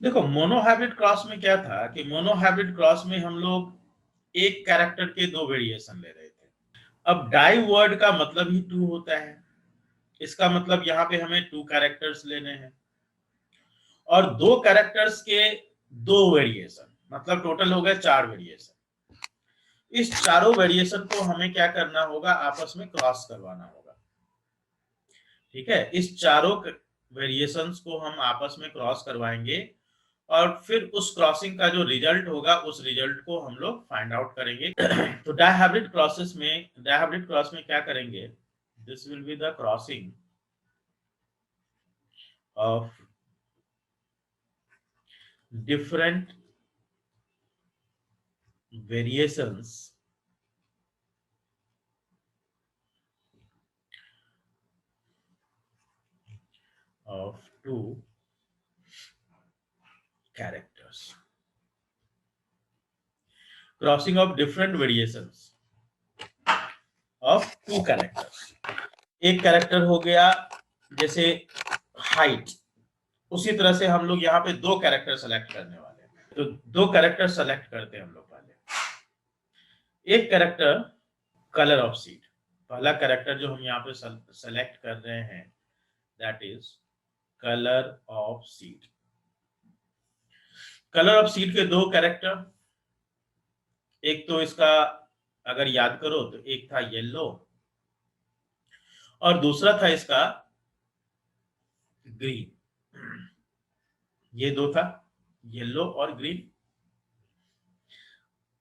देखो monohybrid cross में क्या था कि मोनोहाइब्रिड क्रॉस में हम लोग एक कैरेक्टर के दो वेरिएशन ले रहे थे। अब डाई वर्ड का मतलब ही टू होता है, इसका मतलब यहाँ पे हमें टू कैरेक्टर्स लेने हैं और दो कैरेक्टर्स के दो वेरिएशन, मतलब टोटल हो गए चार वेरिएशन। इस चारों वेरिएशन को हमें क्या करना होगा, आपस में क्रॉस करवाना होगा। ठीक है, इस चारों वेरिएशंस को हम आपस में क्रॉस करवाएंगे और फिर उस क्रॉसिंग का जो रिजल्ट होगा उस रिजल्ट को हम लोग फाइंड आउट करेंगे। तो डायहाइब्रिड क्रॉस में क्या करेंगे, this will be the crossing of different variations of two characters. Crossing of different variations of two characters. एक कैरेक्टर हो गया जैसे हाइट, उसी तरह से हम लोग यहाँ पे दो कैरेक्टर सेलेक्ट करने वाले हैं। तो दो कैरेक्टर सेलेक्ट करते हैं हम लोग पहले। एक कैरेक्टर कलर ऑफ सीड, पहला कैरेक्टर जो हम यहाँ पे सेलेक्ट कर रहे हैं that is colour of seed. Colour of seed के दो कैरेक्टर, एक तो इसका अगर याद करो तो एक था येलो और दूसरा था इसका ग्रीन। ये दो था, येलो और ग्रीन।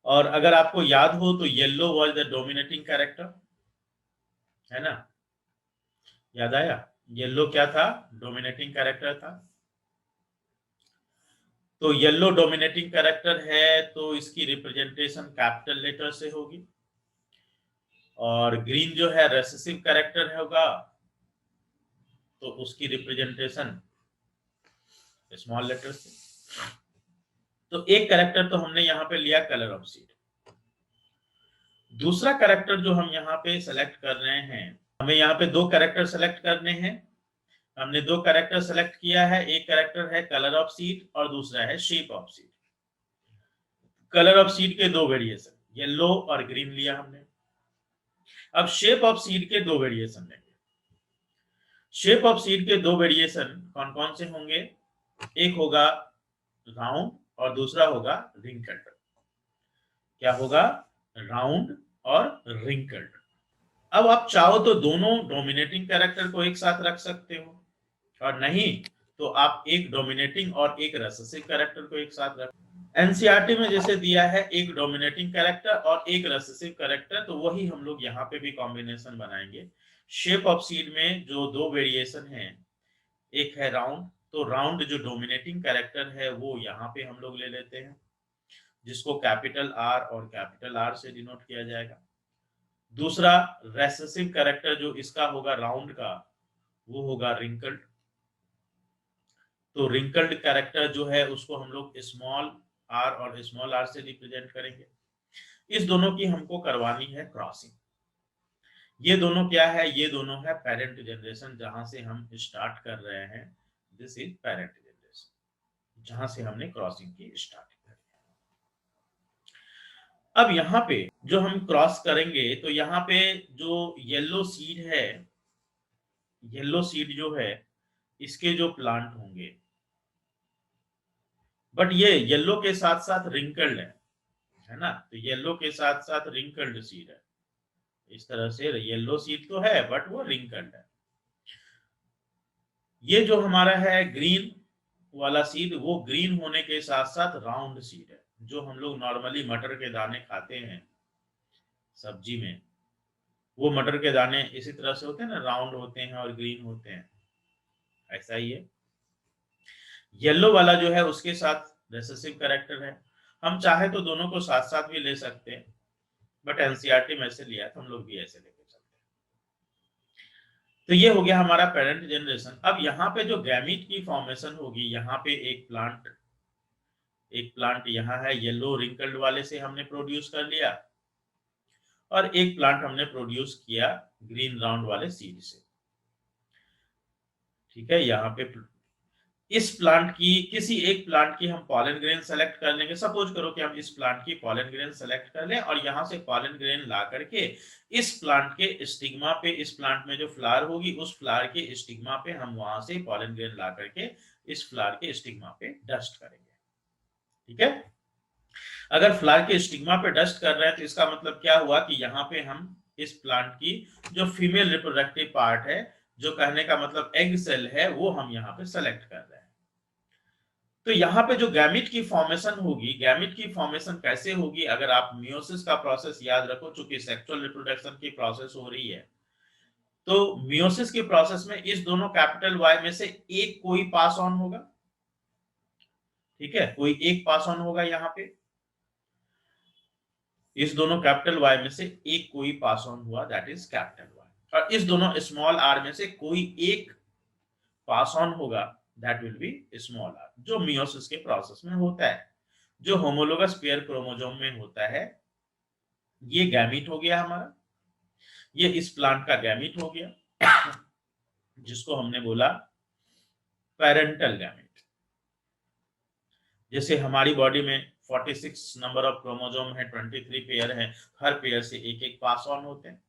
और अगर आपको याद हो तो yellow was the dominating character, है ना, याद आया? येलो क्या था, डोमिनेटिंग कैरेक्टर था। तो येलो डोमिनेटिंग कैरेक्टर है तो इसकी रिप्रेजेंटेशन कैपिटल लेटर से होगी और ग्रीन जो है रेसेसिव कैरेक्टर होगा तो उसकी रिप्रेजेंटेशन स्मॉल लेटर से। तो एक कैरेक्टर तो हमने यहाँ पे लिया कलर ऑफ सीड। दूसरा कैरेक्टर जो हम यहाँ पे सेलेक्ट कर रहे हैं, हमें यहाँ पे दो कैरेक्टर सेलेक्ट करने हैं। हमने दो कैरेक्टर सेलेक्ट किया है, एक कैरेक्टर है कलर ऑफ सीड और दूसरा है shape of seed. Colour of seed के दो वेरिएशन, येलो और ग्रीन लिया हमने। अब शेप ऑफ सीड के दो वेरिएशन लेंगे। शेप ऑफ सीड के दो वेरिएशन कौन कौन से होंगे, एक होगा राउंड और दूसरा होगा रिंकल्ड। क्या होगा, राउंड और रिंकल्ड। अब आप चाहो तो दोनों डोमिनेटिंग कैरेक्टर को एक साथ रख सकते हो और नहीं तो आप एक डोमिनेटिंग और एक रेसेसिव कैरेक्टर को एक साथ रख। एनसीईआरटी में जैसे दिया है एक डोमिनेटिंग कैरेक्टर और एक रेसेसिव कैरेक्टर, तो वही हम लोग यहाँ पे भी कॉम्बिनेशन बनाएंगे। शेप ऑफ सीड में जो दो वेरिएशन है, एक है राउंड, तो राउंड जो डोमिनेटिंग कैरेक्टर है वो यहाँ पे हम लोग ले लेते हैं, जिसको कैपिटल आर और कैपिटल आर से डिनोट किया जाएगा। दूसरा रेसेसिव कैरेक्टर जो इसका होगा राउंड का, वो होगा रिंकल्ड। तो रिंकल्ड कैरेक्टर जो है उसको हम लोग स्मॉल आर और स्मॉल आर से रिप्रेजेंट करेंगे। इस दोनों की हमको करवानी है क्रॉसिंग। ये दोनों क्या है, ये दोनों है पेरेंट जनरेशन, जहां से हम स्टार्ट कर रहे हैं। दिस इज पेरेंट जनरेशन, जहां से हमने क्रॉसिंग की स्टार्ट करी। अब यहाँ पे जो हम क्रॉस करेंगे तो यहाँ पे जो येलो सीड है, येलो सीड जो है इसके जो प्लांट होंगे, बट ये येलो के साथ साथ रिंकल्ड है ना, तो येलो के साथ साथ रिंकल्ड सीड है। इस तरह से येलो सीड तो है बट वो रिंकल्ड है। ये जो हमारा है ग्रीन वाला सीड, वो ग्रीन होने के साथ साथ राउंड सीड है, जो हम लोग नॉर्मली मटर के दाने खाते हैं सब्जी में। वो मटर के दाने इसी तरह से होते हैं ना, राउंड होते हैं और ग्रीन होते हैं, ऐसा ही है। येलो वाला जो है उसके साथ रेसेसिव कैरेक्टर है। हम चाहे तो दोनों को साथ साथ भी ले सकते हैं, बट एनसीईआरटी में ऐसे लिया तो हम लोग भी ऐसे लेके चलते हैं। तो ये हो गया हमारा पेरेंट जनरेशन। अब यहाँ पे जो गैमीट की फॉर्मेशन होगी, यहाँ पे एक प्लांट यहाँ है येलो रिंकल्ड वाले से हमने प्रोड्यूस कर लिया और एक प्लांट हमने प्रोड्यूस किया ग्रीन राउंड वाले सीड से। ठीक है, यहाँ पे इस प्लांट की, किसी एक प्लांट की हम पॉलन ग्रेन सेलेक्ट कर लेंगे। सपोज करो कि हम इस प्लांट की पॉलन ग्रेन सेलेक्ट कर लें और यहां से पॉलन ग्रेन ला करके इस प्लांट के स्टिग्मा पे, इस प्लांट में जो फ्लावर होगी उस फ्लावर के स्टिग्मा पे हम वहां से पॉलन ग्रेन ला करके इस फ्लावर के स्टिग्मा पे डस्ट करेंगे। ठीक है, अगर फ्लावर के स्टिग्मा पे डस्ट कर रहे हैं तो इसका मतलब क्या हुआ कि यहाँ पे हम इस प्लांट की जो फीमेल रिप्रोडक्टिव पार्ट है, जो कहने का मतलब एग सेल है, वो हम यहाँ पे सेलेक्ट कर रहे हैं। तो यहाँ पे जो गैमिट की फॉर्मेशन होगी, गैमिट की फॉर्मेशन कैसे होगी, अगर आप मियोसिस का प्रोसेस याद रखो, चूंकि सेक्सुअल रिप्रोडक्शन की प्रोसेस हो रही है, तो मियोसिस के प्रोसेस में इस दोनों कैपिटल वाई में से एक कोई पास ऑन होगा। ठीक है, कोई एक पास ऑन होगा यहाँ पे, इस दोनों कैपिटल वाई में से एक कोई पास ऑन हुआ, दैट इज कैपिटल वाई, और इस दोनों स्मॉल आर में से कोई एक पास ऑन होगा, that will be small R, जो मियोसिस के प्रोसेस में होता है, जो होमोलोगस पेयर क्रोमोसोम में होता है। ये गैमीट हो गया हमारा, ये इस प्लांट का गैमीट हो गया जिसको हमने बोला पेरेंटल गैमीट। जैसे हमारी बॉडी में 46 नंबर ऑफ क्रोमोसोम है, 23 पेयर है, हर पेयर से एक एक पास ऑन होते हैं,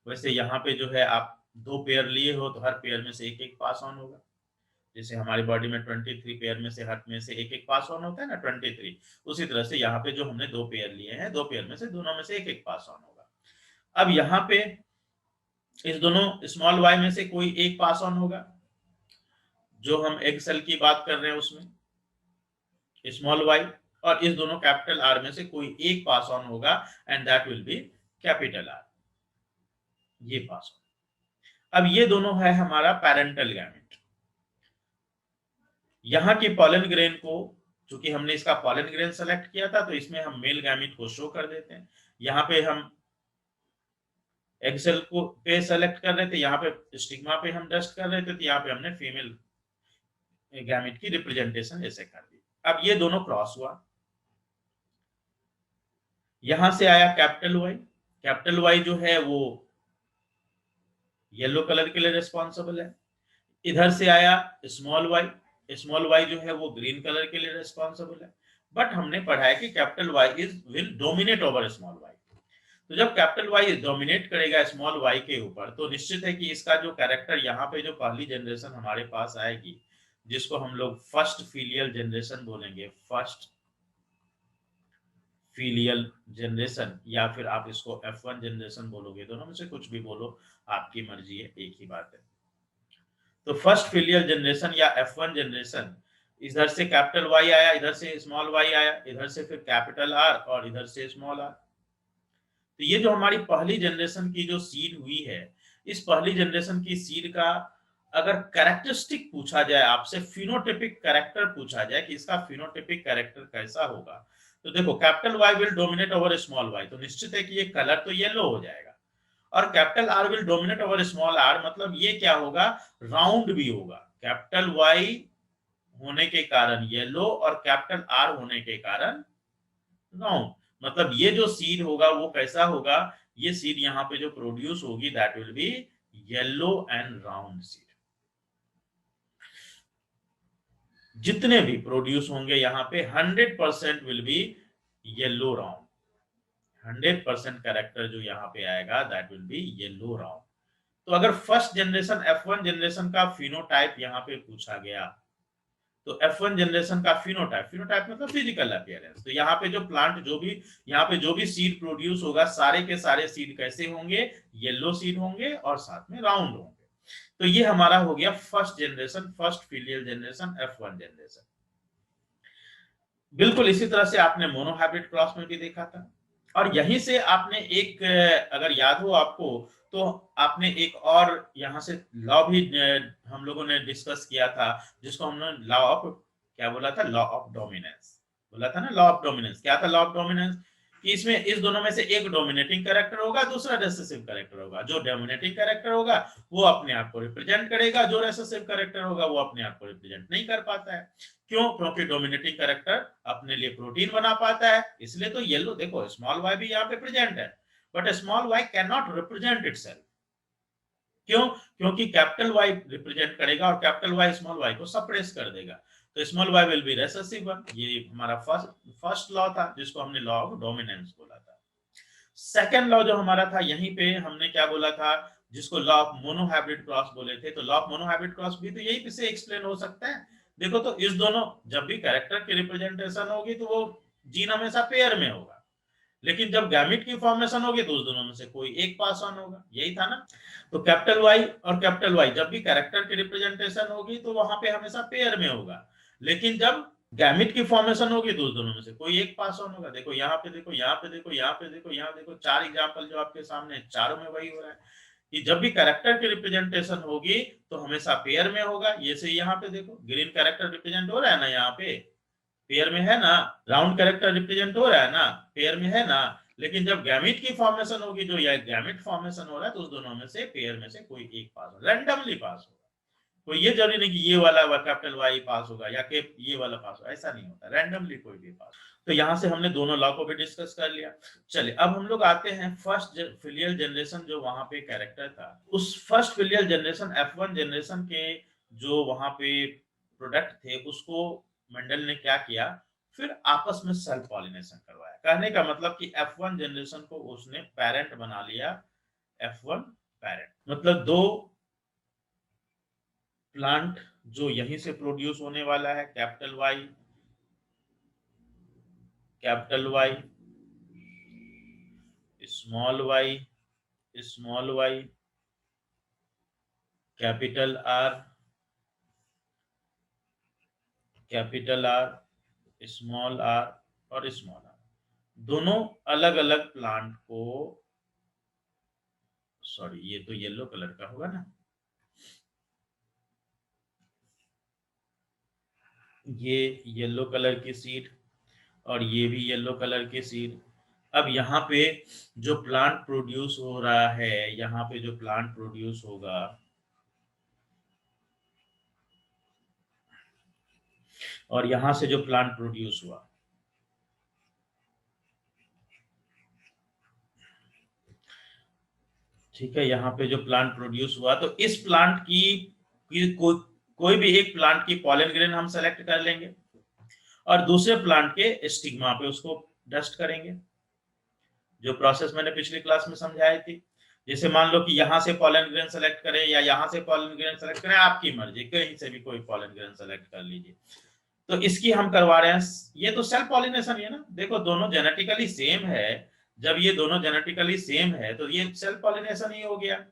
वैसे यहाँ पे जो है आप 2 पेयर लिए हो तो हर पेयर में से एक एक पास ऑन होगा। जैसे हमारी बॉडी में 23 पेयर में से हर में से एक एक पास ऑन होता है ना, 23, उसी तरह से यहाँ पे जो हमने 2 पेयर लिए हैं, 2 पेयर में से दोनों में से एक एक पास ऑन होगा। अब यहाँ पे इस दोनों स्मॉल वाई में से कोई एक पास ऑन होगा, जो हम एग सेल की बात कर रहे हैं उसमें स्मॉल वाई, और इस दोनों कैपिटल आर में से कोई एक पास ऑन होगा, and that will B capital R, ये पास ऑन। अब ये दोनों है हमारा पेरेंटल गैमेट। यहाँ की पॉलन ग्रेन को, चूंकि हमने इसका पॉलन ग्रेन सेलेक्ट किया था, तो इसमें हम मेल गैमेट को शो कर देते हैं। यहाँ पे हम एग सेल को पे सेलेक्ट कर रहे थे, यहाँ पे स्टिग्मा पे हम डस्ट कर रहे थे, तो यहाँ पे हमने फीमेल गैमेट की रिप्रेजेंटेशन ऐसे कर दी। अब ये दोनों क्रॉस हुआ, यहां से आया कैपिटल वाई, कैपिटल वाई जो है वो येलो कलर के लिए रिस्पॉन्सिबल है। इधर से आया स्मॉल वाई, स्मॉल वाई जो है वो ग्रीन कलर के लिए रिस्पॉन्सिबल है। बट हमने पढ़ा है कि capital Y is will dominate over small Y. तो जब कैपिटल वाई डोमिनेट करेगा स्मॉल वाई के ऊपर, तो निश्चित है कि इसका जो कैरेक्टर यहाँ पे जो पहली जनरेशन हमारे पास आएगी, जिसको हम लोग फर्स्ट फीलियल जनरेशन बोलेंगे, फर्स्ट फीलियल जनरेशन, या फिर आप इसको F1 जनरेशन बोलोगे, दोनों में से कुछ भी बोलो, आपकी मर्जी है, एक ही बात है। तो फर्स्ट फीलियल जनरेशन या F1 जनरेशन, इधर से कैपिटल वाई आया, इधर से स्मॉल वाई आया, इधर से फिर कैपिटल आर और इधर से स्मॉल आर। तो ये जो हमारी पहली जनरेशन की जो सीड हुई है, इस पहली जनरेशन की सीड का अगर कैरेक्टरिस्टिक पूछा जाए आपसे, फिनोटिपिक कैरेक्टर पूछा जाए कि इसका फिनोटिपिक कैरेक्टर कैसा होगा, तो देखो capital Y will dominate over small Y, तो निश्चित है कि ये कलर तो येलो हो जाएगा। और capital R will dominate over small R, मतलब ये क्या होगा, राउंड भी होगा। कैपिटल वाई होने के कारण येलो और कैपिटल आर होने के कारण राउंड, मतलब ये जो सीड होगा वो कैसा होगा, ये सीड यहाँ पे जो प्रोड्यूस होगी that will B yellow and round seed. जितने भी प्रोड्यूस होंगे यहाँ पे 100% will be yellow round, 100% character जो यहाँ पे आएगा that will B yellow round. तो अगर फर्स्ट जनरेशन F1 जनरेशन का फिनोटाइप यहाँ पे पूछा गया, तो F1 जनरेशन का फिनोटाइप, फिनोटाइप मतलब फिजिकल अपीयरेंस, तो यहाँ पे जो प्लांट जो भी यहाँ पे जो भी सीड प्रोड्यूस होगा, सारे के सारे सीड कैसे होंगे, येलो सीड होंगे और साथ में राउंड होंगे। तो ये हमारा हो गया first generation, first filial generation, F1 generation. बिल्कुल इसी तरह से आपने मोनोहाइब्रिड क्रॉस में भी देखा था, और यहीं से आपने एक, अगर याद हो आपको, तो आपने एक और यहाँ से लॉ भी हम लोगों ने डिस्कस किया था, जिसको हमने लॉ ऑफ, क्या बोला था, लॉ ऑफ डोमिनेंस बोला था ना। लॉ ऑफ डोमिनेंस क्या था, लॉ ऑफ डोमिनेंस कि इसमें इस दोनों में से एक डोमिनेटिंग कैरेक्टर होगा, दूसरा रेसेसिव कैरेक्टर होगा। जो डोमिनेटिंग कैरेक्टर होगा वो अपने आप को रिप्रेजेंट करेगा, जो रेसेसिव कैरेक्टर होगा वो अपने आप को रिप्रेजेंट नहीं कर पाता है। क्यों, क्योंकि डोमिनेटिंग कैरेक्टर अपने लिए प्रोटीन बना पाता है, इसलिए तो येलो, देखो स्मॉल वाई भी यहाँ पे प्रेजेंट है, but small Y can not represent itself. क्यों? क्योंकि कैपिटल वाई रिप्रेजेंट करेगा और कैपिटल वाई स्मॉल वाई को सप्रेस कर देगा, तो small Y will be recessive one. ये हमारा फर्स्ट लॉ था जिसको हमने लॉ ऑफ डोमिनेंस बोला था। सेकेंड लॉ जो हमारा था, यहीं पे हमने क्या बोला था, जिसको लॉ ऑफ मोनोहाइब्रिड क्रॉस बोले थे। तो लॉ ऑफ मोनोहाइब्रिड क्रॉस भी तो यही से एक्सप्लेन हो सकता है। देखो तो इस दोनों, जब भी कैरेक्टर की रिप्रेजेंटेशन होगी तो वो जीन हमेशा पेयर में होगा, लेकिन जब गैमिट की फॉर्मेशन होगी तो उस दोनों में से कोई एक पास ऑन होगा, यही था ना। तो कैपिटल वाई और कैपिटल वाई जब भी कैरेक्टर की रिप्रेजेंटेशन होगी तो वहां पे हमेशा पेयर में होगा, लेकिन जब गैमिट की फॉर्मेशन होगी तो उस दोनों में से कोई एक पास ऑन होगा। देखो यहाँ पे देखो, यहाँ पे देखो, यहाँ पे देखो, यहाँ देखो, चार एग्जाम्पल जो आपके सामने, चारों में वही हो रहा है कि जब भी कैरेक्टर की रिप्रेजेंटेशन होगी तो हमेशा पेयर में होगा। ये से यहाँ पे देखो ग्रीन कैरेक्टर रिप्रेजेंट हो रहा है ना, यहाँ पे पेयर में है ना, राउंड कैरेक्टर रिप्रेजेंट हो रहा है ना, पेयर में है ना। लेकिन जब गैमिट की फॉर्मेशन होगी, जो यह गैमिट फॉर्मेशन हो रहा है, तो उस दोनों में से पेयर में से कोई एक पास होगा, रैंडमली पास होगा। कोई ये जरूरी नहीं कि ये वाला कैपिटल वाई पास होगा या कि ये वाला पास होगा, ऐसा नहीं होता, रैंडमली कोई भी पास। तो यहां से हमने दोनों लॉ को भी डिस्कस कर लिया। चलिए अब हम लोग आते हैं फर्स्ट फिलियल जनरेशन, जो वहां पे कैरेक्टर था, उस first filial generation F1 generation के जो वहां पे प्रोडक्ट थे, उसको मेंडल ने क्या किया, फिर आपस में सेल्फ पॉलिनेशन करवाया। कहने का मतलब कि F1 जनरेशन को उसने पेरेंट बना लिया, F1 पेरेंट, मतलब दो प्लांट जो यहीं से प्रोड्यूस होने वाला है, capital Y, small Y, small Y, capital R, small R और स्मॉल आर, दोनों अलग अलग प्लांट को, सॉरी ये तो येलो कलर का होगा ना, ये येलो कलर की सीड और ये भी येलो कलर की सीड। अब यहाँ पे जो प्लांट प्रोड्यूस हो रहा है, यहाँ पे जो प्लांट प्रोड्यूस होगा, और यहां से जो प्लांट प्रोड्यूस हुआ, ठीक है, यहाँ पे जो प्लांट प्रोड्यूस हुआ, तो इस प्लांट की कोई भी एक प्लांट की पॉलन ग्रेन हम सेलेक्ट कर लेंगे और दूसरे प्लांट के स्टिग्मा पे उसको डस्ट करेंगे, जो प्रोसेस मैंने पिछली क्लास में समझाई थी। जैसे मान लो कि यहाँ से पॉलन ग्रेन सेलेक्ट करें या यहाँ से पॉलन ग्रेन सेलेक्ट करें, आपकी मर्जी, कहीं से भी कोई पॉलन ग्रेन सेलेक्ट कर लीजिए। तो इसकी हम करवा रहे हैं, ये तो सेल्फ पॉलिनेशन है ना, देखो दोनों जेनेटिकली सेम है, जब ये दोनों जेनेटिकली सेम है तो ये सेल्फ पॉलिनेशन ही हो गया।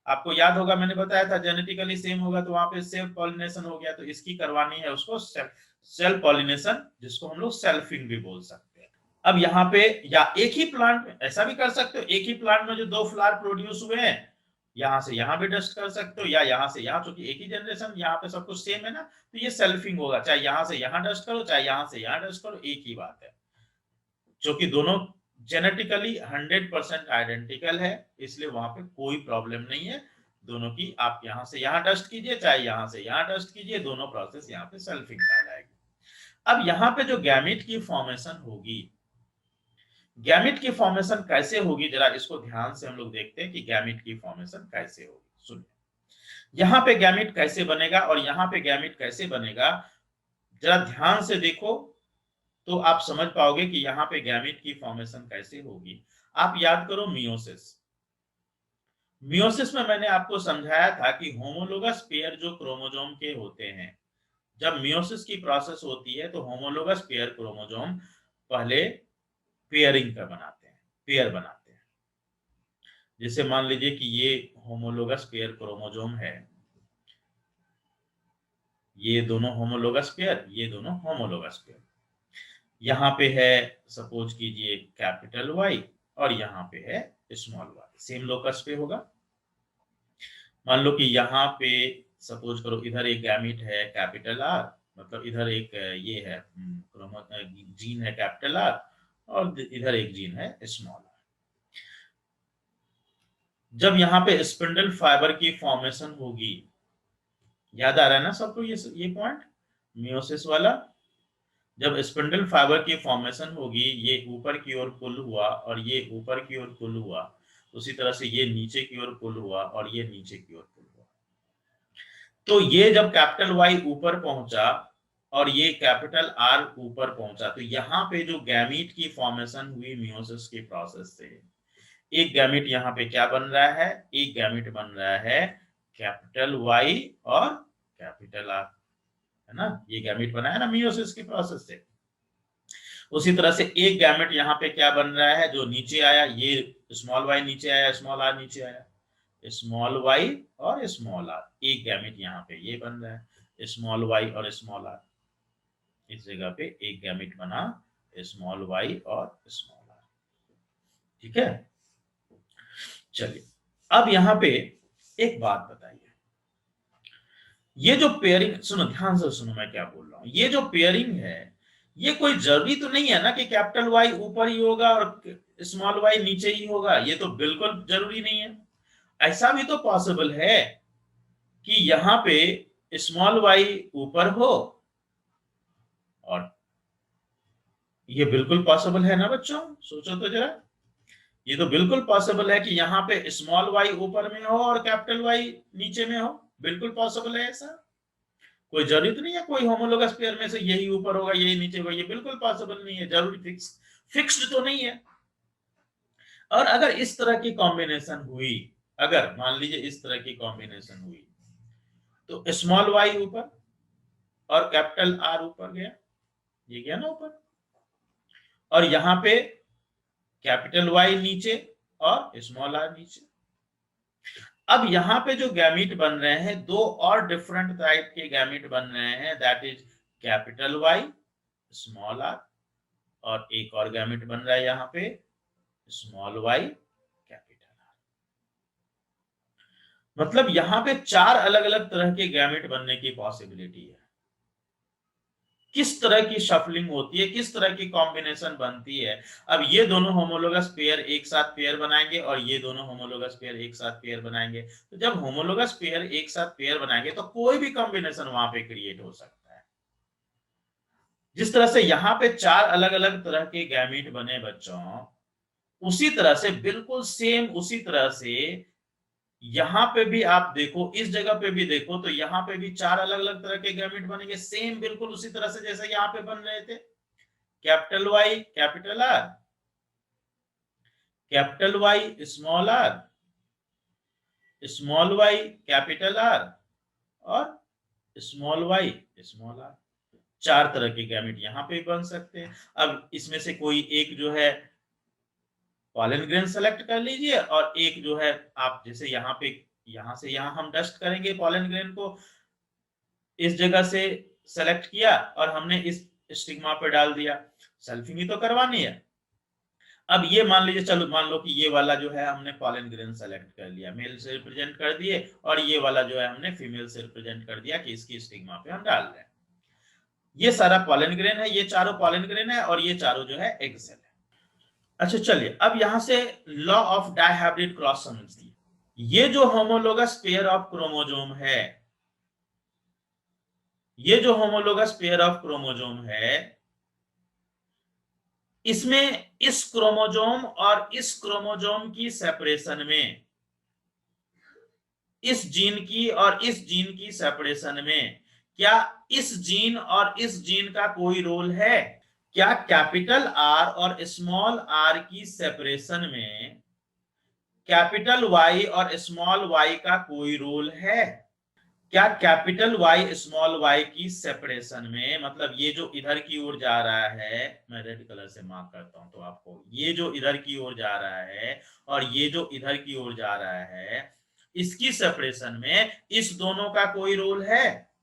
आपको याद होगा मैंने बताया था जेनेटिकली सेम होगा तो वहां पे सेल्फ पॉलिनेशन हो गया, तो इसकी करवानी है उसको सेल्फ पॉलिनेशन, जिसको हम लोग सेल्फिंग भी बोल सकते हैं। अब यहाँ पे या एक ही प्लांट में ऐसा भी कर सकते हो, एक ही प्लांट में जो दो फ्लावर प्रोड्यूस हुए हैं, यहाँ से यहाँ भी डस्ट कर सकते हो या यहाँ से यहाँ, क्योंकि एक ही जनरेशन, यहाँ पे सब कुछ सेम है ना, तो ये सेल्फिंग होगा, चाहे यहाँ से यहाँ डस्ट करो चाहे यहाँ से यहाँ डस्ट करो, एक ही बात है, क्योंकि दोनों जेनेटिकली 100% आइडेंटिकल है, इसलिए वहां पे कोई प्रॉब्लम नहीं है दोनों की। आप यहाँ से यहाँ डस्ट कीजिए चाहे यहाँ से यहाँ डस्ट कीजिए, दोनों प्रोसेस यहाँ पे सेल्फिंग कहलाएगी। अब यहाँ पे जो गैमिट की फॉर्मेशन होगी, गैमिट की फॉर्मेशन कैसे होगी, जरा इसको ध्यान से हम लोग देखते हैं कि गैमिट की फॉर्मेशन कैसे होगी। सुनिए यहाँ पे गैमिट कैसे बनेगा और यहाँ पे गैमिट कैसे बनेगा, जरा ध्यान से देखो तो आप समझ पाओगे कि यहाँ पे गैमिट की फॉर्मेशन कैसे होगी। आप याद करो मियोसिस, मियोसिस में मैंने आपको समझाया था कि होमोलोगस पेयर जो क्रोमोसोम के होते हैं, जब मियोसिस की प्रोसेस होती है तो होमोलोगस पेयर क्रोमोसोम पहले पेयरिंग का बनाते हैं, पेयर बनाते हैं। जैसे मान लीजिए कि ये होमोलोगस पेयर क्रोमोसोम है, ये दोनों होमोलोगस पेयर, ये दोनों होमोलोगस पेयर, यहाँ पे है सपोज कीजिए कैपिटल वाई और यहाँ पे है स्मॉल वाई, सेम लोकस पे होगा। मान लो कि यहाँ पे सपोज करो इधर एक गैमिट है कैपिटल आर, मतलब इधर एक ये है जीन है कैपिटल आर और इधर एक जीन है स्मॉल आर। जब यहाँ पे स्पिंडल फाइबर की फॉर्मेशन होगी, याद आ रहा है ना सबको ये पॉइंट मियोसिस वाला, जब स्पिंडल फाइबर की फॉर्मेशन होगी, ये ऊपर की ओर पुल हुआ और ये ऊपर की ओर पुल हुआ, उसी तरह से ये नीचे की ओर पुल हुआ और ये नीचे की ओर पुल हुआ। तो ये जब कैपिटल वाई ऊपर पहुंचा और ये कैपिटल आर ऊपर पहुंचा, तो यहाँ पे जो गैमीट की फॉर्मेशन हुई मियोसिस के प्रोसेस से, एक गैमीट यहाँ पे क्या बन रहा है, एक गैमीट बन रहा है कैपिटल वाई और कैपिटल आर, है ना, ये गैमीट बना है ना मियोसिस के प्रोसेस से। उसी तरह से एक गैमेट यहाँ पे क्या बन रहा है, जो नीचे आया, ये स्मॉल वाई नीचे आया, स्मॉल आर नीचे आया, स्मॉल वाई और स्मॉल आर, एक गैमेट यहाँ पे ये बन रहा है, स्मॉल वाई और स्मॉल आर, इस जगह पे एक गैमेट बना स्मॉल वाई और स्मॉल आर। ठीक है, चलिए अब यहाँ पे एक बात बताइए, ये जो पेयरिंग, सुनो ध्यान से सुनो मैं क्या बोल रहा हूं, ये जो पेयरिंग है ये कोई जरूरी तो नहीं है ना कि कैपिटल वाई ऊपर ही होगा और स्मॉल वाई नीचे ही होगा, ये तो बिल्कुल जरूरी नहीं है। ऐसा भी तो पॉसिबल है कि यहाँ पे स्मॉल वाई ऊपर हो, और ये बिल्कुल पॉसिबल है ना बच्चों, सोचो तो जरा, ये तो बिल्कुल पॉसिबल है कि यहाँ पे स्मॉल वाई ऊपर में हो और कैपिटल वाई नीचे में हो, बिल्कुल पॉसिबल है ऐसा, कोई जरूरी तो नहीं है कोई होमोलोगस पेयर में से यही ऊपर होगा यही नीचे होगा, ये बिल्कुल पॉसिबल नहीं है, जरूरी फिक्स्ड तो नहीं है। और अगर इस तरह की कॉम्बिनेशन हुई, अगर मान लीजिए इस तरह की कॉम्बिनेशन हुई, तो स्मॉल वाई ऊपर और कैपिटल आर ऊपर गया, ये गया ना ऊपर, और यहां पे कैपिटल वाई नीचे और स्मॉल आर नीचे। अब यहाँ पे जो गैमीट बन रहे हैं, दो और डिफरेंट टाइप के गैमीट बन रहे हैं, that is capital Y small R, और एक और गैमीट बन रहा है यहाँ पे स्मॉल वाई कैपिटल आर। मतलब यहाँ पे चार अलग अलग तरह के गैमीट बनने की पॉसिबिलिटी है। किस तरह की शफलिंग होती है, किस तरह की कॉम्बिनेशन बनती है। अब ये दोनों होमोलोगस पेयर एक साथ पेयर बनाएंगे और ये दोनों होमोलोगस पेयर एक साथ पेयर बनाएंगे, तो जब होमोलोगस पेयर एक साथ पेयर बनाएंगे तो कोई भी कॉम्बिनेशन वहां पे क्रिएट हो सकता है। जिस तरह से यहाँ पे चार अलग अलग तरह के गैमीट बने बच्चों, उसी तरह से बिल्कुल सेम उसी तरह से यहां पे भी आप देखो, इस जगह पे भी देखो, तो यहां पे भी चार अलग अलग तरह के गैमेट बनेंगे, सेम बिल्कुल उसी तरह से जैसे यहां पे बन रहे थे, capital Y capital R, capital Y small R, small Y capital R और स्मॉल वाई स्मॉल आर, चार तरह के गैमेट यहां पे बन सकते हैं। अब इसमें से कोई एक जो है पॉलन ग्रेन सेलेक्ट कर लीजिए, और एक जो है आप जैसे यहाँ पे, यहां से यहां हम डस्ट करेंगे पॉलन ग्रेन को, इस जगह से सेलेक्ट किया और हमने इस स्टिग्मा पे डाल दिया, सेल्फिंग ही तो करवानी है। अब ये मान लीजिए, चलो मान लो कि ये वाला जो है हमने पॉलन ग्रेन सेलेक्ट कर लिया, मेल से रिप्रेजेंट कर दिए, और ये वाला जो है हमने फीमेल से रिप्रेजेंट कर दिया कि इसकी स्टिग्मा पे हम डाल रहे हैं। ये सारा पॉलन ग्रेन है, ये चारों पॉलन ग्रेन है, और ये चारों जो है एग सेल है। अच्छा चलिए, अब यहां से लॉ ऑफ डायहाइब्रिड क्रॉस समझिए। ये जो होमोलोगस पेयर ऑफ क्रोमोजोम है, ये जो होमोलोगस पेयर ऑफ क्रोमोजोम है, इसमें इस क्रोमोजोम और इस क्रोमोजोम की सेपरेशन में, इस जीन की और इस जीन की सेपरेशन में, क्या इस जीन और इस जीन का कोई रोल है? क्या कैपिटल आर और स्मॉल आर की सेपरेशन में कैपिटल वाई और स्मॉल वाई का कोई रोल है? क्या कैपिटल वाई स्मॉल वाई की सेपरेशन में, मतलब ये जो इधर की ओर जा रहा है, मैं रेड कलर से मार्क करता हूं तो आपको, ये जो इधर की ओर जा रहा है और ये जो इधर की ओर जा रहा है, इसकी सेपरेशन में इस दोनों का कोई रोल है?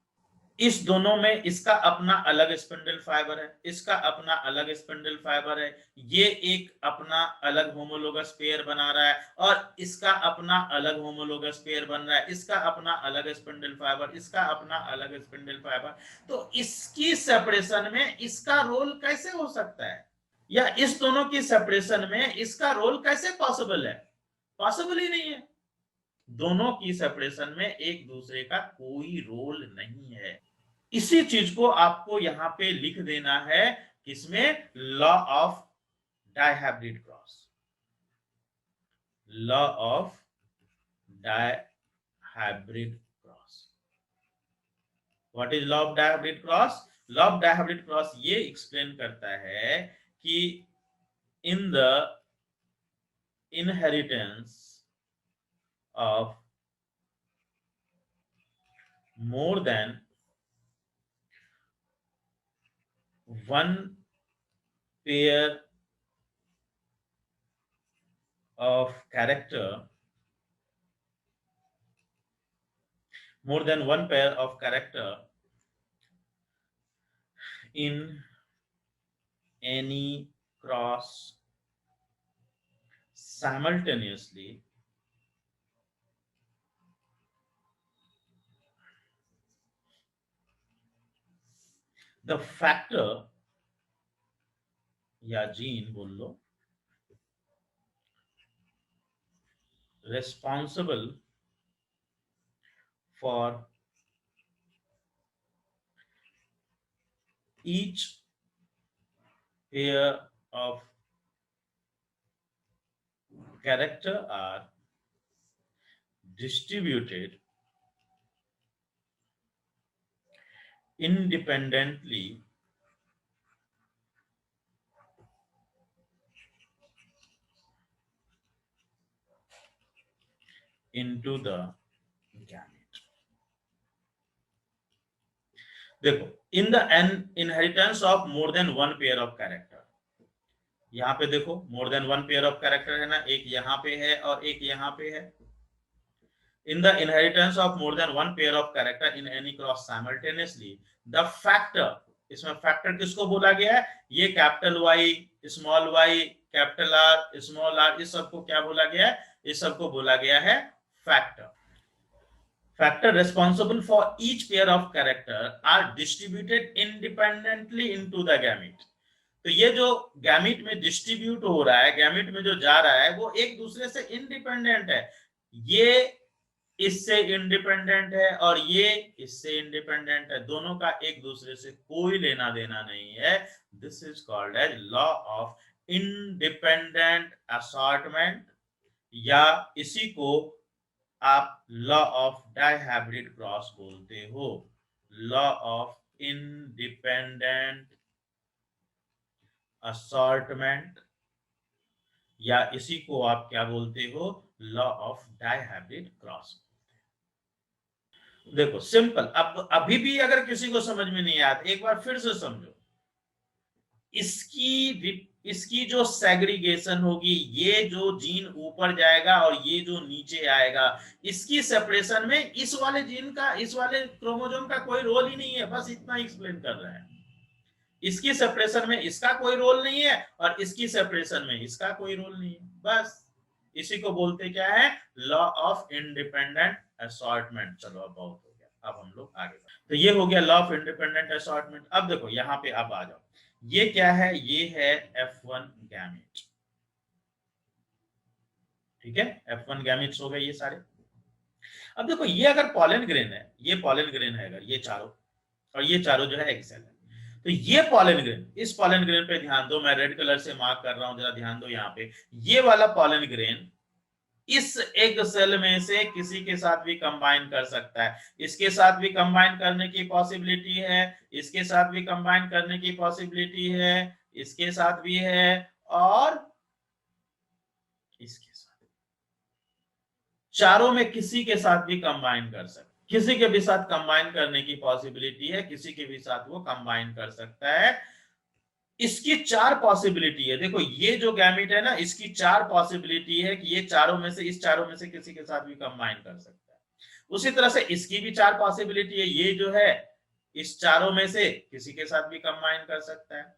इस दोनों में इसका अपना अलग स्पिंडल फाइबर है, इसका अपना अलग स्पिंडल फाइबर है, ये एक अपना अलग होमोलोगस पेयर बना रहा है, और इसका अपना अलग होमोलोगस पेयर बन रहा है, इसका अपना अलग स्पिंडल फाइबर, इसका अपना अलग स्पिंडल फाइबर। तो इसकी सेपरेशन में इसका रोल कैसे हो सकता है, या इस दोनों की सेपरेशन में इसका रोल कैसे पॉसिबल है? पॉसिबल ही नहीं है। दोनों की सेपरेशन में एक दूसरे का कोई रोल नहीं है। इसी चीज को आपको यहां पे लिख देना है, किसमें? Law of dihybrid cross. Law of dihybrid cross. What is law of dihybrid cross? Law of dihybrid cross ये एक्सप्लेन करता है कि इन the inheritance of more than one pair of character, more than one pair of character in any cross simultaneously, the factor या gene बोल लो responsible for each pair of character are distributed independently into the gamete। देखो, इन the inheritance of more than one pair of character, यहाँ पे देखो मोर than one pair of character है ना, एक यहाँ पे है और एक यहाँ पे है। In the inheritance of more than one pair of character in any cross simultaneously, the factor, इसमें फैक्टर किसको बोला गया है? ये capital Y, small Y, capital R, small R, इस सबको क्या बोला गया है? इस सबको बोला गया है factor. Factor responsible for each pair of character are distributed independently into the gamete। तो ये जो गैमीट में डिस्ट्रीब्यूट हो रहा है, गैमीट में जो जा रहा है, वो एक दूसरे से इंडिपेंडेंट है। ये इससे इंडिपेंडेंट है और ये इससे इंडिपेंडेंट है, दोनों का एक दूसरे से कोई लेना देना नहीं है। This is called as law of independent assortment, या इसी को आप लॉ ऑफ डायहाइब्रिड क्रॉस बोलते हो। लॉ ऑफ इंडिपेंडेंट असॉर्टमेंट, या इसी को आप क्या बोलते हो? Law of dihybrid cross. देखो सिंपल, अब अभी भी अगर किसी को समझ में नहीं आता, एक बार फिर से समझो। इसकी जो सेग्रीगेशन होगी, ये जो जीन ऊपर जाएगा और ये जो नीचे आएगा, इसकी सेपरेशन में इस वाले जीन का, इस वाले क्रोमोसोम का कोई रोल ही नहीं है। बस इतना एक्सप्लेन कर रहा है। इसकी सेपरेशन में इसका कोई रोल नहीं है और इसकी सेपरेशन में इसका कोई रोल नहीं है। बस इसी को बोलते क्या है? Law of independent assortment. चलो अब बहुत हो गया, अब हम लोग आगे। तो ये हो गया लॉ ऑफ इंडिपेंडेंट असॉर्टमेंट। अब देखो यहाँ पे अब आ जाओ, ये क्या है? ये है F1 गैमेट। ठीक है, F1 गैमेट्स हो गए ये सारे। अब देखो, ये अगर पॉलन ग्रेन है, ये पॉलन ग्रेन है अगर, ये चारों, और ये चारों जो है एग सेल है, तो ये पॉलन ग्रेन, इस पॉलन ग्रेन पे ध्यान दो, मैं रेड कलर से मार्क कर रहा हूं, जरा ध्यान दो यहाँ पे। ये वाला पॉलन ग्रेन इस एग सेल में से किसी के साथ भी कंबाइन कर सकता है। इसके साथ भी कंबाइन करने की पॉसिबिलिटी है, इसके साथ भी कंबाइन करने की पॉसिबिलिटी है, इसके साथ भी है, और इसके साथ। चारों में किसी के साथ भी कंबाइन कर सकता है, किसी के भी साथ कंबाइन करने की पॉसिबिलिटी है, किसी के भी साथ वो कंबाइन कर सकता है। इसकी चार पॉसिबिलिटी है। देखो ये जो गैमेट है ना, इसकी चार पॉसिबिलिटी है कि ये चारों में से, इस चारों में से किसी के साथ भी कंबाइन कर सकता है। उसी तरह से इसकी भी चार पॉसिबिलिटी है, ये जो है इस चारों में से किसी के साथ भी कंबाइन कर सकता है।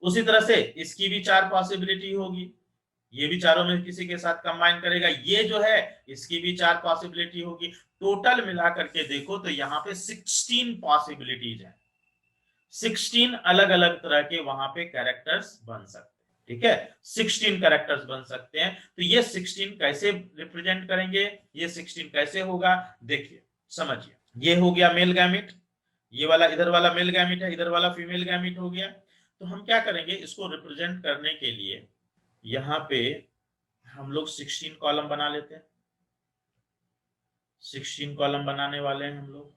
उसी तरह से इसकी भी चार पॉसिबिलिटी होगी, ये भी चारों में किसी के साथ कंबाइन करेगा। ये जो है इसकी भी चार पॉसिबिलिटी होगी। टोटल मिलाकर के देखो तो यहाँ पे 16 पॉसिबिलिटीज है। 16 अलग अलग तरह के वहां पे कैरेक्टर्स बन सकते हैं। ठीक है, 16 कैरेक्टर्स बन सकते हैं। तो ये 16 कैसे रिप्रेजेंट करेंगे, ये 16 कैसे होगा, देखिए समझिए। ये हो गया मेल गैमेट, ये वाला इधर वाला मेल गैमेट है, इधर वाला फीमेल गैमेट हो गया। तो हम क्या करेंगे, इसको रिप्रेजेंट करने के लिए यहाँ पे हम लोग 16 कॉलम बना लेते हैं। 16 कॉलम बनाने वाले हैं हम लोग।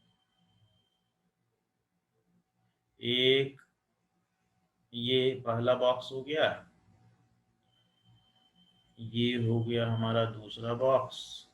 एक ये पहला बॉक्स हो गया, ये हो गया हमारा दूसरा बॉक्स,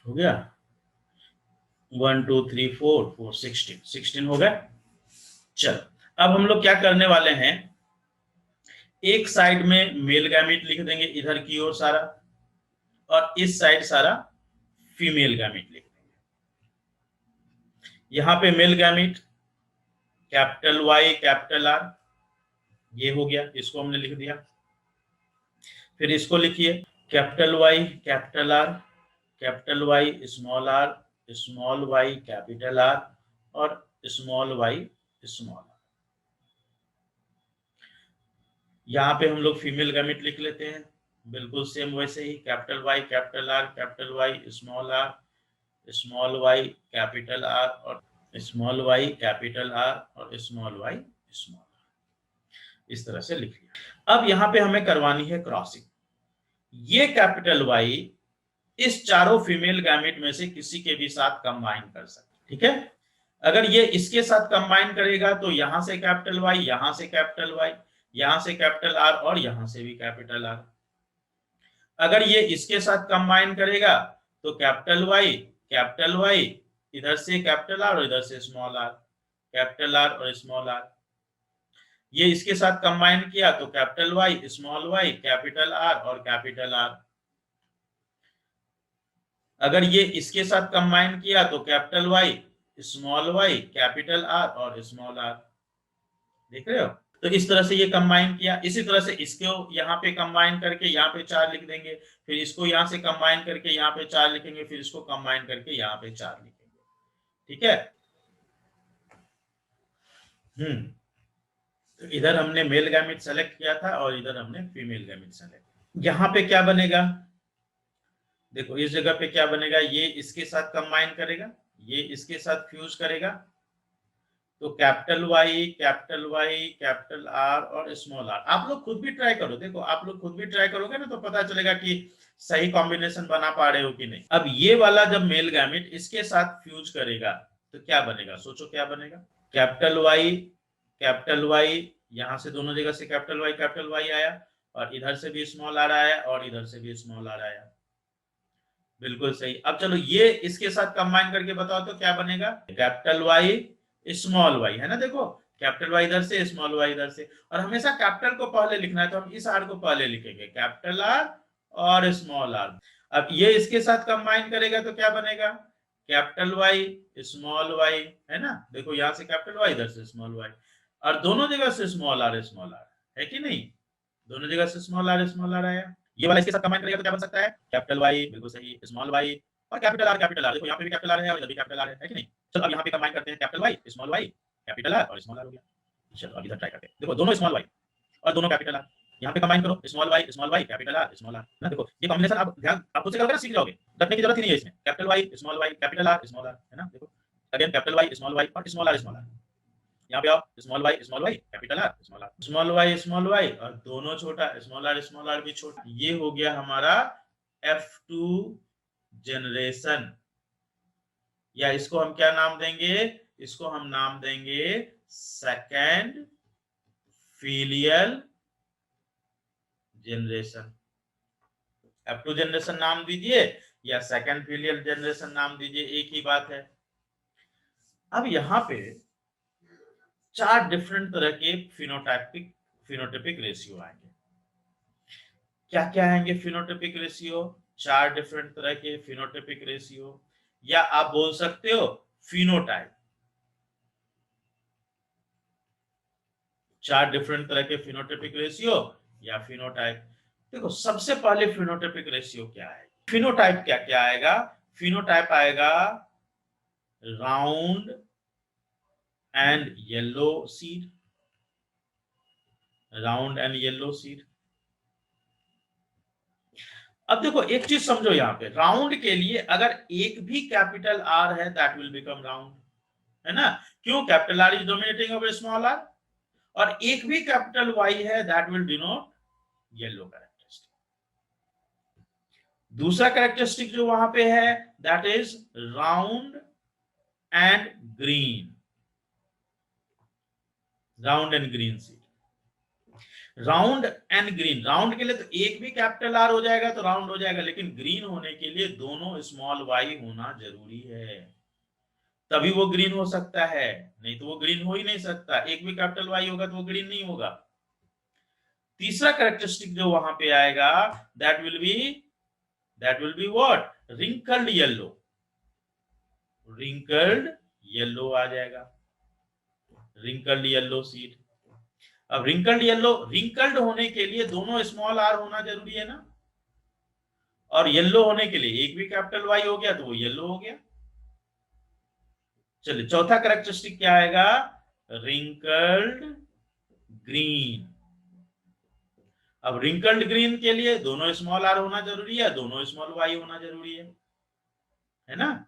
हो गया 1 2 3 4 4 16 हो गया। चल अब हम लोग क्या करने वाले हैं, एक साइड में मेल गैमीट लिख देंगे इधर की ओर सारा, और इस साइड सारा फीमेल गैमीट लिख देंगे। यहां पे male gamete capital Y capital R, ये हो गया, इसको हमने लिख दिया। फिर इसको लिखिए capital Y capital R, capital Y small Y capital R, और स्मॉल वाई स्मॉल आर। यहाँ पे हम लोग फीमेल गैमेट लिख लेते हैं बिल्कुल सेम वैसे ही, capital Y capital R small Y capital R, और स्मॉल वाई कैपिटल आर, और स्मॉल वाई स्मॉल आर। इस तरह से लिख लिया। अब यहाँ पे हमें करवानी है क्रॉसिंग। ये कैपिटल वाई इस चारों फीमेल गैमेट में से किसी के भी साथ कंबाइन कर सकते, ठीक है। अगर ये इसके साथ कंबाइन करेगा तो यहां से कैपिटल वाई, यहां से कैपिटल वाई, यहां से कैपिटल आर, और यहां से भी कैपिटल आर। अगर ये इसके साथ कंबाइन करेगा तो कैपिटल वाई इधर से कैपिटल आर और इधर से स्मॉल आर, कैपिटल आर और स्मॉल आर। ये इसके साथ कंबाइन किया तो capital Y small Y capital R और कैपिटल आर। अगर ये इसके साथ कंबाइन किया तो capital Y small Y capital R और स्मॉल आर। देख रहे हो, तो इस तरह से ये कंबाइन किया। इसी तरह से इसको यहाँ पे कंबाइन करके यहाँ पे 4 लिख देंगे, फिर इसको यहाँ से कंबाइन करके यहाँ पे 4 लिखेंगे, फिर इसको कंबाइन करके यहाँ पे 4 लिखेंगे, ठीक है। तो इधर हमने मेल गैमेट सेलेक्ट किया था और इधर हमने फीमेल गैमेट सेलेक्ट। यहाँ पे क्या बनेगा, देखो इस जगह पे क्या बनेगा, ये इसके साथ कंबाइन करेगा, ये इसके साथ फ्यूज करेगा, तो कैपिटल वाई कैपिटल आर और स्मॉल आर। आप लोग खुद भी ट्राई करो, देखो आप लोग खुद भी ट्राई करोगे ना तो पता चलेगा कि सही कॉम्बिनेशन बना पा रहे हो कि नहीं। अब ये वाला जब मेल गैमेट इसके साथ फ्यूज करेगा तो क्या बनेगा, सोचो क्या बनेगा। कैपिटल वाई यहां से दोनों जगह से कैपिटल वाई आया, और इधर से भी स्मॉल आर आया, और इधर से भी स्मॉल आर आया, बिल्कुल सही। अब चलो ये इसके साथ कंबाइन करके बताओ तो क्या बनेगा, कैपिटल वाई स्मॉल वाई, है ना। देखो कैपिटल वाई इधर से स्मॉल वाई इधर से, और हमेशा कैपिटल को पहले लिखना है तो हम इस आर को पहले लिखेंगे, कैपिटल आर और स्मॉल आर। अब ये इसके साथ कंबाइन करेगा तो क्या बनेगा, कैपिटल वाई स्मॉल वाई, है ना। देखो यहाँ से कैपिटल वाई इधर से स्मॉल वाई, और दोनों जगह से स्मॉल आर है कि नहीं, दोनों जगह से स्मॉल आर आया। ये वाला इसके साथ कंबाइन करेगा तो क्या बन सकता है, कैपिटल वाई, बिल्कुल सही, स्मॉल वाई और कैपिटल आर। देखो यहाँ पे भी कैपिटल आर है और इधर भी कैपिटल आर है कि नहीं। चलो अब यहाँ पे कंबाइन करते हैं, कैपिटल वाई कैपिटल आर और स्मॉल आर हो गया। चलो अब इधर ट्राई करते हैं, देखो दोनों स्मॉल वाई और दोनों कैपिटल आर, यहाँ पे कंबाइन करो small Y capital R small R ना। देखो ये कॉम्बिनेशन आप ध्यान आप खुद से करोगे ना सीख जाओगे, रटने की जरूरत ही नहीं है इसमें। Capital Y small Y capital R small R, है ना। देखो अगेन कैपिटल वाई और स्मॉल आर। यहाँ पे आओ small Y capital R small Y और दोनों छोटा, स्मॉल आर भी छोटा। ये हो गया हमारा F2 जनरेशन, या इसको हम क्या नाम देंगे, इसको हम नाम देंगे second filial generation. F2 generation नाम दीजिए या सेकेंड फीलियल जनरेशन नाम दीजिए, एक ही बात है। अब यहाँ पे 4 डिफरेंट तरह के फिनोटाइपिक रेशियो आएंगे। क्या क्या आएंगे फिनोटाइपिक रेशियो, 4 डिफरेंट तरह के फिनोटाइपिक रेशियो, या आप बोल सकते हो फिनोटाइप। 4 डिफरेंट तरह के फिनोटाइपिक रेशियो या फिनोटाइप। देखो सबसे पहले फिनोटाइपिक रेशियो क्या है, फिनोटाइप क्या क्या आएगा, फिनोटाइप आएगा round and yellow seed, round and yellow seed. अब देखो एक चीज समझो, यहाँ पे राउंड के लिए अगर एक भी कैपिटल आर है दैट विल बिकम राउंड, है ना, क्यों, capital R is dominating over small R, और एक भी कैपिटल वाई है that will denote yellow characteristic. दूसरा कैरेक्टरिस्टिक जो वहां पे है that is round and green, round and green seed. Round and green, round के लिए तो एक भी कैपिटल आर हो जाएगा तो राउंड हो जाएगा, लेकिन ग्रीन होने के लिए दोनों स्मॉल वाई होना जरूरी है, तभी वो ग्रीन हो सकता है, नहीं तो वो ग्रीन हो ही नहीं सकता, एक भी कैपिटल वाई होगा तो वो ग्रीन नहीं होगा। तीसरा कैरेक्टरिस्टिक जो वहां पे आएगा that will be what, wrinkled yellow, wrinkled yellow आ जाएगा, रिंकल्ड येलो सीड। अब रिंकल्ड येलो, रिंकल्ड होने के लिए दोनों स्मॉल आर होना जरूरी है ना, और येलो होने के लिए एक भी कैपिटल वाई हो गया तो वो येलो हो गया। चलिए चौथा कैरेक्टरिस्टिक क्या आएगा, रिंकल्ड ग्रीन। अब रिंकल्ड ग्रीन के लिए दोनों स्मॉल आर होना जरूरी है, दोनों स्मॉल वाई होना जरूरी है ना।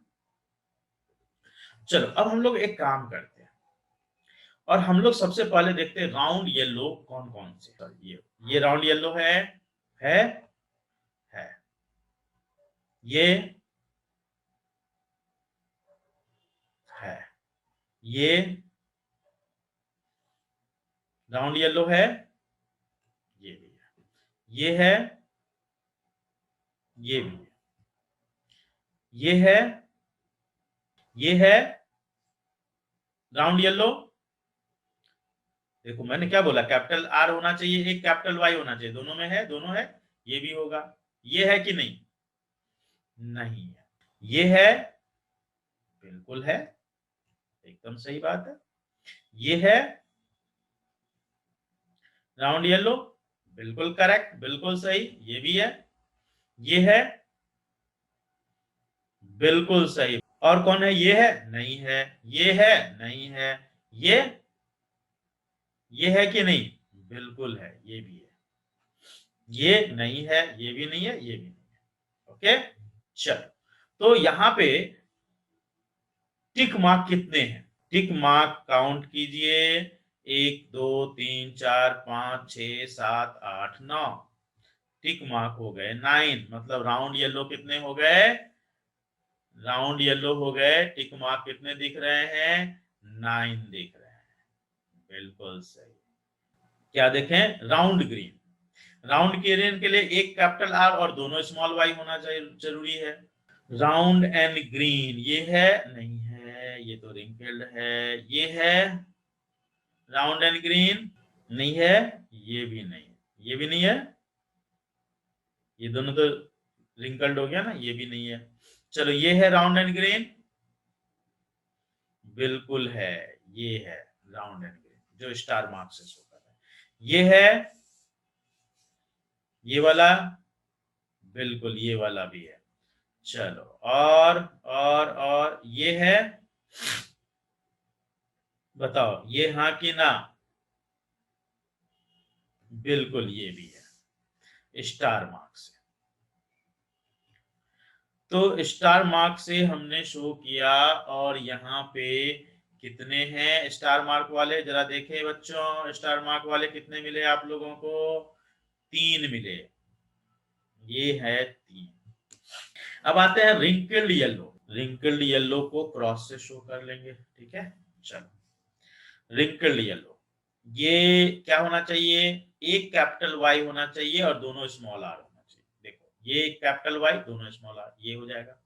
चलो अब हम लोग एक काम करते हैं और हम लोग सबसे पहले देखते हैं राउंड येलो कौन कौन से, ये राउंड येलो है ये है, ये राउंड येलो है, ये भी है, ये है, ये भी है, ये है, ये है राउंड येलो। देखो मैंने क्या बोला, कैपिटल आर होना चाहिए, एक कैपिटल वाई होना चाहिए, दोनों में है, दोनों है, ये भी होगा, ये है कि नहीं, नहीं है, ये है, बिल्कुल है, एकदम सही बात है, ये है राउंड येलो, बिल्कुल करेक्ट, बिल्कुल सही, ये भी है, ये है, बिल्कुल सही, और कौन है, ये है, नहीं है, ये है, नहीं है, ये है कि नहीं, बिल्कुल है, ये भी है, ये नहीं है, ये भी नहीं है, ये भी नहीं है। ओके चलो, तो यहां पे टिक मार्क कितने हैं, टिक मार्क काउंट कीजिए, 1 2 3 4 5 6 7 8 9, टिक मार्क हो गए 9, मतलब राउंड येलो कितने हो गए, राउंड येलो हो गए, टिक मार्क कितने दिख रहे हैं, 9 दिख रहे हैं, बिल्कुल सही। क्या देखें, राउंड ग्रीन, राउंड ग्रीन के लिए एक कैपिटल आर और दोनों स्मॉल वाई होना जरूरी है। राउंड एंड ग्रीन, ये है, नहीं है, ये तो रिंकल्ड है, ये है राउंड एंड ग्रीन, नहीं है, ये भी नहीं, ये भी नहीं है, ये दोनों तो रिंकल्ड हो गया ना, ये भी नहीं है। चलो ये है राउंड एंड ग्रीन, बिल्कुल है, ये है राउंड एंड ग्रीन जो स्टार मार्क से शो कर रहा है, ये है, ये वाला, बिल्कुल ये वाला भी है। चलो और ये है, बताओ ये हाँ कि ना, बिल्कुल ये भी है स्टार मार्क से। तो स्टार मार्क से हमने शो किया, और यहाँ पे कितने हैं स्टार मार्क वाले, जरा देखें बच्चों, स्टार मार्क वाले कितने मिले आप लोगों को, 3 मिले, ये है 3। अब आते हैं रिंकल्ड येलो, रिंकल्ड येलो को क्रॉस से शो कर लेंगे, ठीक है। चलो रिंकल्ड येलो, ये क्या होना चाहिए, एक कैपिटल वाई होना चाहिए और दोनों स्मॉल आर होना चाहिए। देखो ये एक कैपिटल वाई दोनों स्मॉल आर, ये हो जाएगा,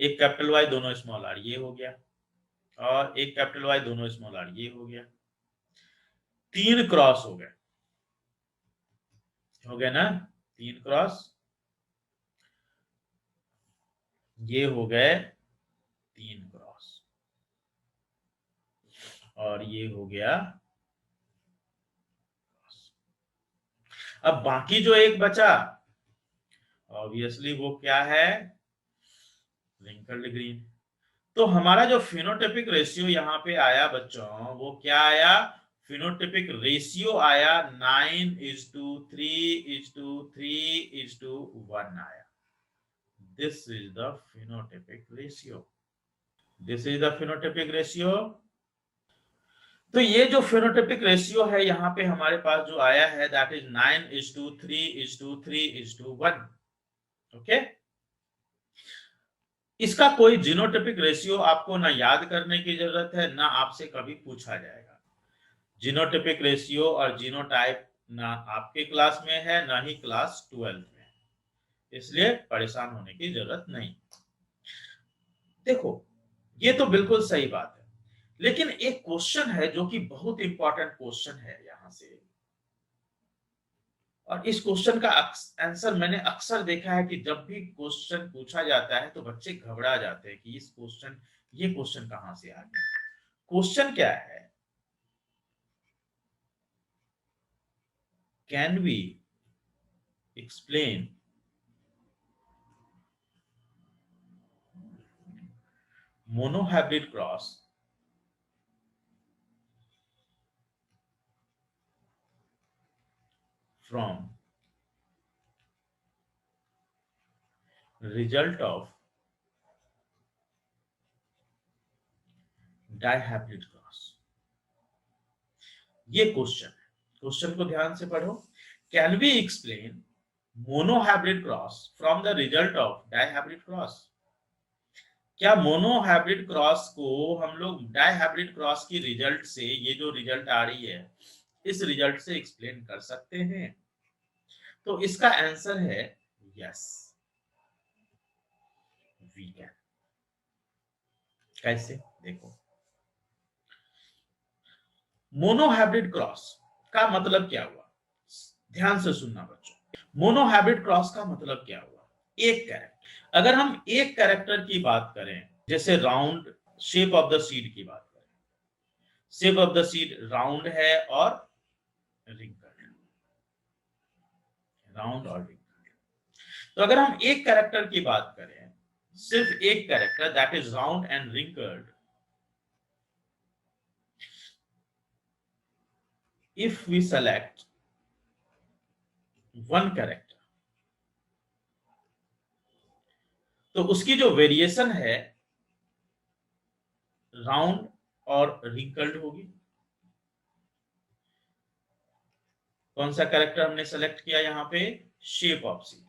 एक कैपिटल वाई दोनों स्मॉल आर, ये हो गया, और एक कैपिटल वाई दोनों स्मॉल आर, ये हो गया, 3 क्रॉस हो गए ना, 3 क्रॉस, ये हो गए 3 क्रॉस, और ये हो गया, अब बाकी जो एक बचा ऑब्वियसली वो क्या है, रिंकल्ड ग्रीन। तो हमारा जो फिनोटाइपिक रेशियो यहाँ पे आया बच्चों, वो क्या आया, फिनोटाइपिक रेशियो आया 9:3:3:1 आया। This is the phenotypic ratio, this is the phenotypic ratio. तो ये जो फिनोटाइपिक रेशियो है यहाँ पे हमारे पास जो आया है, दैट इज 9:3:3:1। ओके, इसका कोई जीनोटाइपिक रेशियो आपको ना याद करने की जरूरत है, ना आपसे कभी पूछा जाएगा। जीनोटाइपिक रेशियो और जीनोटाइप ना आपके क्लास में है, ना ही क्लास 12 में, इसलिए परेशान होने की जरूरत नहीं। देखो ये तो बिल्कुल सही बात है, लेकिन एक क्वेश्चन है जो कि बहुत इंपॉर्टेंट क्वेश्चन है यहां से, और इस क्वेश्चन का आंसर मैंने अक्सर देखा है कि जब भी क्वेश्चन पूछा जाता है तो बच्चे घबरा जाते हैं कि ये क्वेश्चन कहां से आ गया। क्वेश्चन क्या है, can we explain monohybrid cross from result of dihybrid cross. ये क्वेश्चन है, क्वेश्चन को ध्यान से पढ़ो। Can we explain monohybrid cross from the result of dihybrid cross. क्या मोनोहाइब्रिड क्रॉस को हम लोग डाइहाइब्रिड क्रॉस की रिजल्ट से, ये जो रिजल्ट आ रही है इस रिजल्ट से एक्सप्लेन कर सकते हैं? तो इसका आंसर है यस, वी कैन। कैसे, देखो मोनोहाइब्रिड क्रॉस का मतलब क्या हुआ, ध्यान से सुनना बच्चों। मोनोहाइब्रिड क्रॉस का मतलब क्या हुआ, एक कैरेक्टर, अगर हम एक कैरेक्टर की बात करें, जैसे round shape of the seed की बात करें, shape of the seed round है और रिंकल्ड, राउंड और रिंकल्ड। तो अगर हम एक कैरेक्टर की बात करें, सिर्फ एक character that is round and wrinkled, if we select one character, तो उसकी जो वेरिएशन है राउंड और रिंकल्ड होगी। कौन सा कैरेक्टर हमने सेलेक्ट किया यहाँ पे, शेप ऑफ सीड।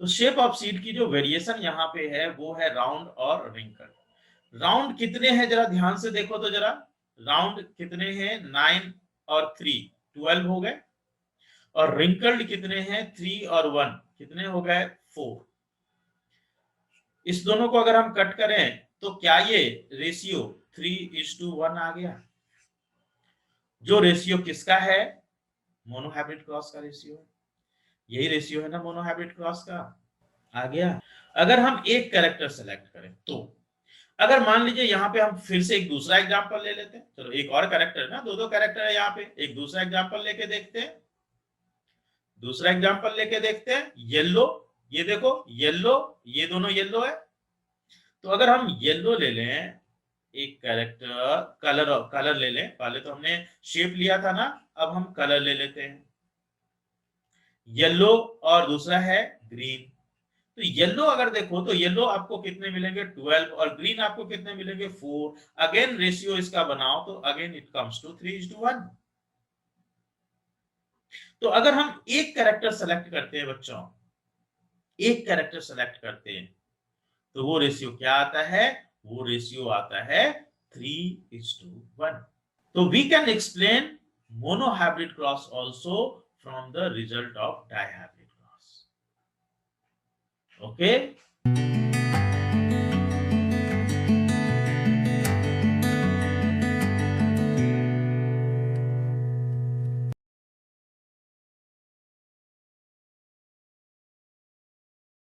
तो शेप ऑफ सीड की जो वेरिएशन यहाँ पे है वो है राउंड और रिंकल्ड। राउंड कितने हैं जरा ध्यान से देखो तो जरा, राउंड कितने हैं, 9 और 3 12 हो गए, और रिंकल्ड कितने हैं, 3 और 1 कितने हो गए, 4। इस दोनों को अगर हम कट करें तो क्या ये रेशियो 3:1 आ गया, जो रेशियो किसका है, मोनोहाइब्रिड क्रॉस का रेशियो है। यही रेशियो है ना मोनोहाइब्रिड क्रॉस का, आ गया। अगर हम एक कैरेक्टर सेलेक्ट करें तो, अगर मान लीजिए यहाँ पे हम फिर से एक दूसरा एग्जांपल ले लेते हैं, चलो एक और कैरेक्टर है ना, दो कैरेक्टर है यहाँ पे, एक दूसरा एग्जांपल लेके देखते हैं, दूसरा एग्जांपल लेके देखते हैं। येलो, ये देखो येलो, ये दोनों येलो है। तो अगर हम येलो ले लें, एक कैरेक्टर कलर ले लें, पहले तो हमने शेप लिया था ना, अब हम कलर ले लेते हैं, येलो और दूसरा है ग्रीन। तो येलो अगर देखो तो येलो आपको कितने मिलेंगे, 12, और ग्रीन आपको कितने मिलेंगे, 4। अगेन रेशियो इसका बनाओ तो अगेन इट कम्स टू 3:1। तो अगर हम एक कैरेक्टर सेलेक्ट करते हैं बच्चों, एक कैरेक्टर सेलेक्ट करते हैं, तो वो रेशियो क्या आता है, वो रेशियो आता है 3:1। तो we can explain monohybrid cross also from the result of dihybrid cross. Okay